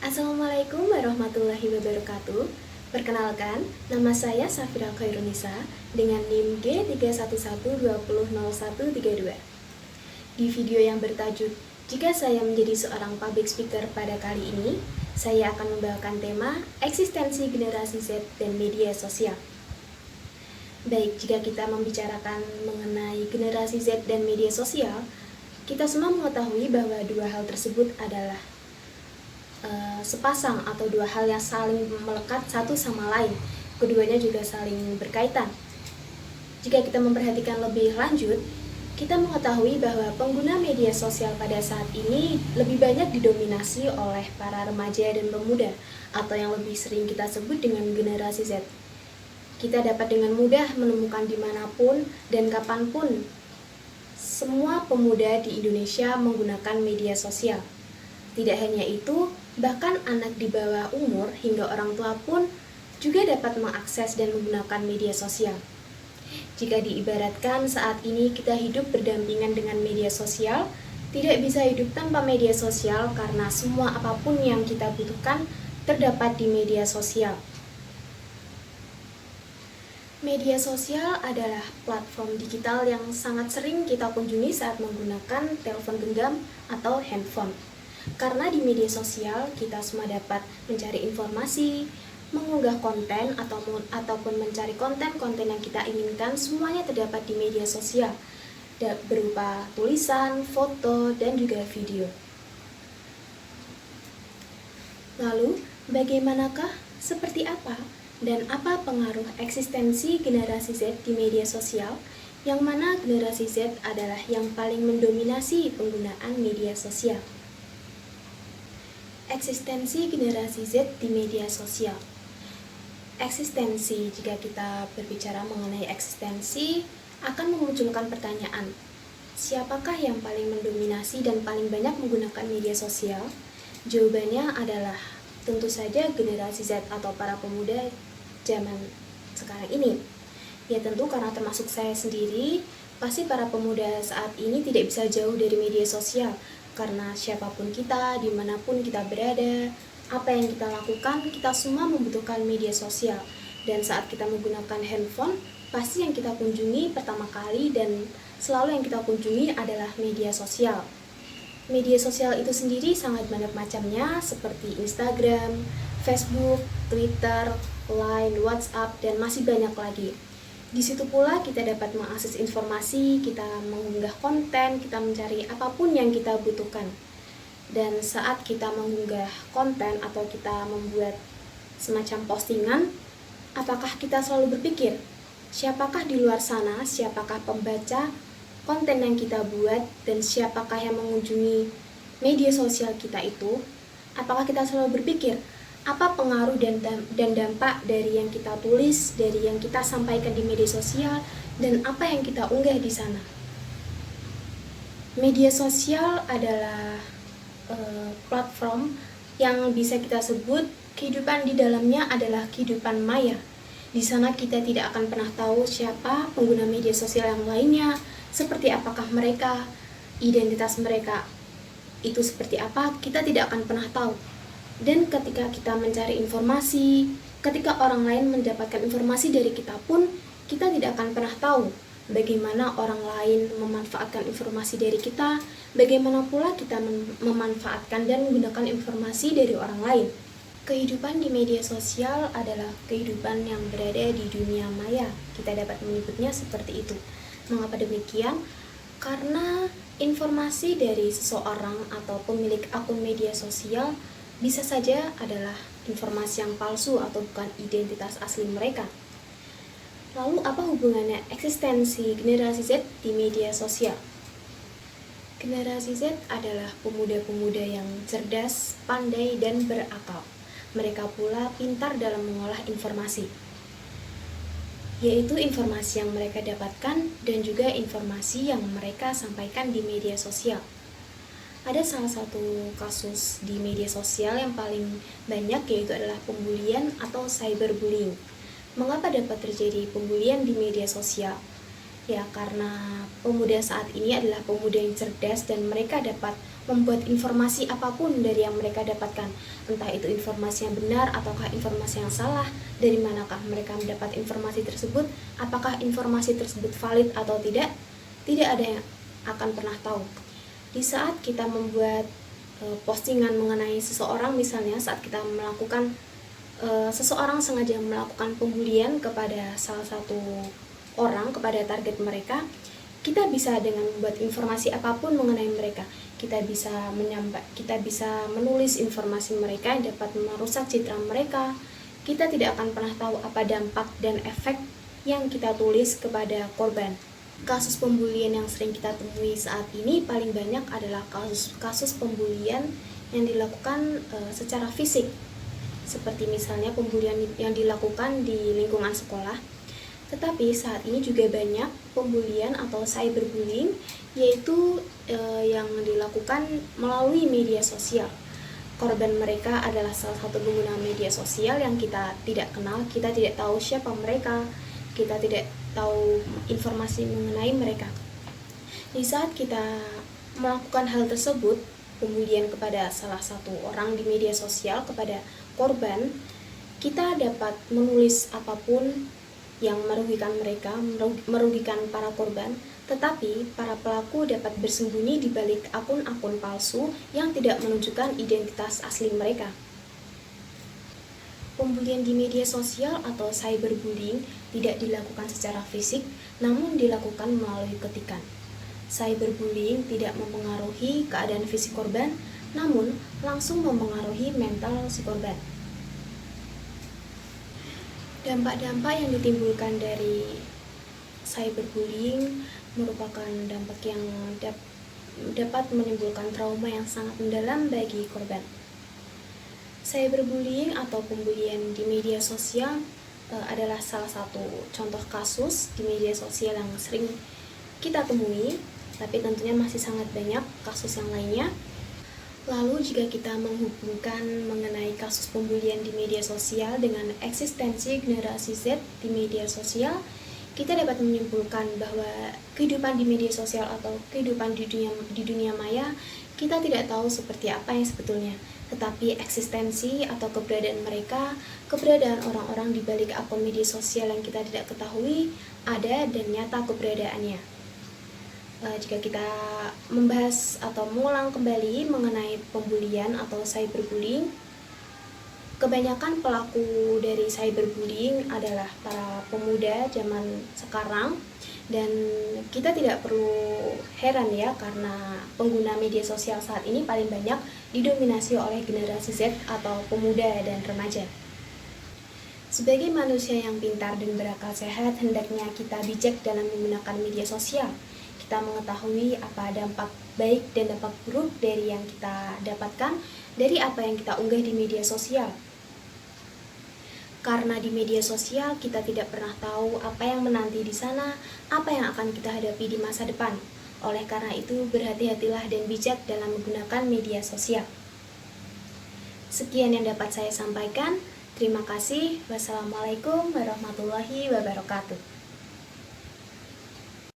Assalamualaikum warahmatullahi wabarakatuh. Perkenalkan, nama saya Safira Khairunisa dengan NIM G311200132. Di video yang bertajuk "Jika Saya Menjadi Seorang Public Speaker" pada kali ini, saya akan membawakan tema eksistensi generasi Z dan media sosial. Baik, jika kita membicarakan mengenai generasi Z dan media sosial, kita semua mengetahui bahwa dua hal tersebut adalah sepasang atau dua hal yang saling melekat satu sama lain. Keduanya juga saling berkaitan. Jika kita memperhatikan lebih lanjut, kita mengetahui bahwa pengguna media sosial pada saat ini lebih banyak didominasi oleh para remaja dan pemuda, atau yang lebih sering kita sebut dengan generasi Z. Kita dapat dengan mudah menemukan dimanapun dan kapanpun semua pemuda di Indonesia menggunakan media sosial. Tidak hanya itu, bahkan anak di bawah umur hingga orang tua pun juga dapat mengakses dan menggunakan media sosial. Jika diibaratkan saat ini kita hidup berdampingan dengan media sosial, tidak bisa hidup tanpa media sosial karena semua apapun yang kita butuhkan terdapat di media sosial. Media sosial adalah platform digital yang sangat sering kita kunjungi saat menggunakan telepon genggam atau handphone. Karena di media sosial kita semua dapat mencari informasi, mengunggah konten ataupun mencari konten-konten yang kita inginkan, semuanya terdapat di media sosial berupa tulisan, foto, dan juga video. Lalu, bagaimanakah, seperti apa, dan apa pengaruh eksistensi generasi Z di media sosial, yang mana generasi Z adalah yang paling mendominasi penggunaan media sosial? Eksistensi generasi Z di media sosial. Eksistensi, jika kita berbicara mengenai eksistensi, akan memunculkan pertanyaan, siapakah yang paling mendominasi dan paling banyak menggunakan media sosial? Jawabannya adalah tentu saja generasi Z atau para pemuda zaman sekarang ini. Ya tentu karena termasuk saya sendiri, pasti para pemuda saat ini tidak bisa jauh dari media sosial. Karena siapapun kita, dimanapun kita berada, apa yang kita lakukan, kita semua membutuhkan media sosial. Dan saat kita menggunakan handphone, pasti yang kita kunjungi pertama kali dan selalu yang kita kunjungi adalah media sosial. Media sosial itu sendiri sangat banyak macamnya, seperti Instagram, Facebook, Twitter, Line, WhatsApp, dan masih banyak lagi. Di situ pula kita dapat mengakses informasi, kita mengunggah konten, kita mencari apapun yang kita butuhkan. Dan saat kita mengunggah konten atau kita membuat semacam postingan, apakah kita selalu berpikir, siapakah di luar sana, siapakah pembaca konten yang kita buat, dan siapakah yang mengunjungi media sosial kita itu? Apakah kita selalu berpikir, apa pengaruh dan dampak dari yang kita tulis, dari yang kita sampaikan di media sosial, dan apa yang kita unggah di sana? Media sosial adalah platform yang bisa kita sebut kehidupan di dalamnya adalah kehidupan maya. Di sana kita tidak akan pernah tahu siapa pengguna media sosial yang lainnya, seperti apakah mereka, identitas mereka itu seperti apa, kita tidak akan pernah tahu. Dan ketika kita mencari informasi, ketika orang lain mendapatkan informasi dari kita pun, kita tidak akan pernah tahu bagaimana orang lain memanfaatkan informasi dari kita, bagaimana pula kita memanfaatkan dan menggunakan informasi dari orang lain. Kehidupan di media sosial adalah kehidupan yang berada di dunia maya. Kita dapat menyebutnya seperti itu. Mengapa demikian? Karena informasi dari seseorang atau pemilik akun media sosial bisa saja adalah informasi yang palsu atau bukan identitas asli mereka. Lalu apa hubungannya eksistensi generasi Z di media sosial? Generasi Z adalah pemuda-pemuda yang cerdas, pandai, dan berakal. Mereka pula pintar dalam mengolah informasi, yaitu informasi yang mereka dapatkan dan juga informasi yang mereka sampaikan di media sosial. Ada salah satu kasus di media sosial yang paling banyak, yaitu adalah pembulian atau cyberbullying. Mengapa dapat terjadi pembulian di media sosial? Ya karena pemuda saat ini adalah pemuda yang cerdas dan mereka dapat membuat informasi apapun dari yang mereka dapatkan, entah itu informasi yang benar ataukah informasi yang salah, dari manakah mereka mendapat informasi tersebut, apakah informasi tersebut valid atau tidak ada yang akan pernah tahu. Di saat kita membuat postingan mengenai seseorang, misalnya saat kita melakukan seseorang sengaja melakukan pembulian kepada salah satu orang, kepada target mereka, kita bisa dengan membuat informasi apapun mengenai mereka. Kita bisa menulis informasi mereka yang dapat merusak citra mereka. Kita tidak akan pernah tahu apa dampak dan efek yang kita tulis kepada korban. Kasus pembulian yang sering kita temui saat ini paling banyak adalah kasus pembulian yang dilakukan secara fisik, seperti misalnya pembulian yang dilakukan di lingkungan sekolah. Tetapi saat ini juga banyak pembulian atau cyberbullying, yaitu yang dilakukan melalui media sosial. Korban mereka adalah salah satu pengguna media sosial yang kita tidak kenal, kita tidak tahu siapa mereka, kita tidak tahu informasi mengenai mereka. Di saat kita melakukan hal tersebut, pembulian kepada salah satu orang di media sosial, kepada korban, kita dapat menulis apapun yang merugikan mereka, merugikan para korban, tetapi para pelaku dapat bersembunyi di balik akun-akun palsu yang tidak menunjukkan identitas asli mereka. Pembulian di media sosial atau cyberbullying tidak dilakukan secara fisik, namun dilakukan melalui ketikan. Cyberbullying tidak mempengaruhi keadaan fisik korban, namun langsung mempengaruhi mental si korban. Dampak-dampak yang ditimbulkan dari cyberbullying merupakan dampak yang dapat menimbulkan trauma yang sangat mendalam bagi korban. Cyberbullying atau pembulian di media sosial adalah salah satu contoh kasus di media sosial yang sering kita temui, tapi tentunya masih sangat banyak kasus yang lainnya. Lalu jika kita menghubungkan mengenai kasus pembulian di media sosial dengan eksistensi generasi Z di media sosial, kita dapat menyimpulkan bahwa kehidupan di media sosial atau kehidupan di dunia maya, kita tidak tahu seperti apa yang sebetulnya. Tetapi eksistensi atau keberadaan mereka, keberadaan orang-orang di balik akun media sosial yang kita tidak ketahui, ada dan nyata keberadaannya. Jika kita membahas atau mengulang kembali mengenai pembulian atau cyberbullying, kebanyakan pelaku dari cyberbullying adalah para pemuda zaman sekarang, dan kita tidak perlu heran ya, karena pengguna media sosial saat ini paling banyak didominasi oleh generasi Z atau pemuda dan remaja. Sebagai manusia yang pintar dan berakal sehat, hendaknya kita bijak dalam menggunakan media sosial. Kita mengetahui apa dampak baik dan dampak buruk dari yang kita dapatkan dari apa yang kita unggah di media sosial. Karena di media sosial kita tidak pernah tahu apa yang menanti di sana, apa yang akan kita hadapi di masa depan. Oleh karena itu, berhati-hatilah dan bijak dalam menggunakan media sosial. Sekian yang dapat saya sampaikan. Terima kasih. Wassalamualaikum warahmatullahi wabarakatuh.